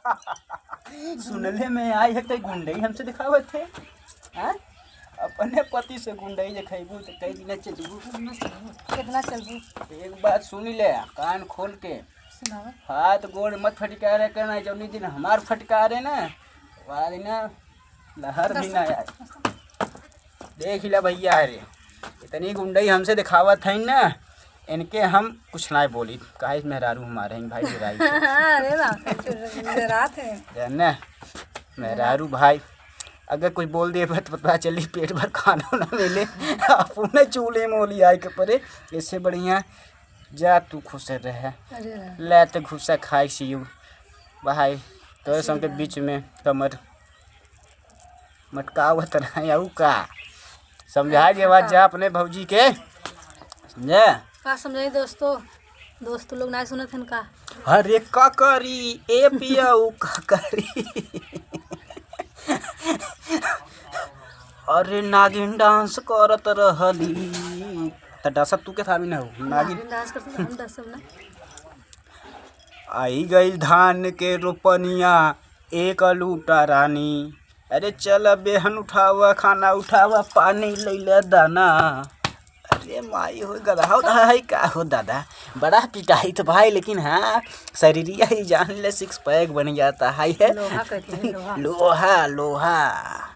सुनले में आई है, गुंडई हमसे दिखावत थे। हाँ, अपने पति से गुंडई जे खैबू तो कई दिन चलबू। कितना चलबू? एक बात सुन ले कान खोल के। सुनाओ। हाथ गोड़ मत फटकारे करना, जौनी दिन हमार फटकारे ना वाली ना लहर भी ना आए। देख ले भैया रे, इतनी गुंडई हमसे दिखावत है ना, इनके हम कुछ ना बोली। काहे मेहरारू हमारे हैं भाई मेहरारू। अरे रात है जानना मेहरारू भाई, अगर कोई बोल दे तो पता चली पेट भर खाना ना मिले, अपने चूल्हे मोली आए के परे। इससे बढ़िया जा तू खुश रहे। ले तो घुसा खाई सी भाई तो सबके बीच में कमर मटकावत रहा का समझा के बाद जा अपने भौजी के समझे का समझाई दोस्तों लोग ना सुनत हन का। अरे का करी ए पियाऊ का करी। अरे नागिन डांस करत रहली त डांस तू के थामी ना हो। नागिन डांस करते हम डांस सब ना। आई गई धान के रोपनिया एक लूटा रानी। अरे चल बेहन उठावा खाना उठावा पानी लैला दाना। अरे माई हो गधा है का हो दादा, बड़ा पिटाई तो भाई, लेकिन हाँ शरीरिया ही जान ले सिक्स पैक बन जाता है। लोहा कहते हैं, लोहा। लोहा लोहा।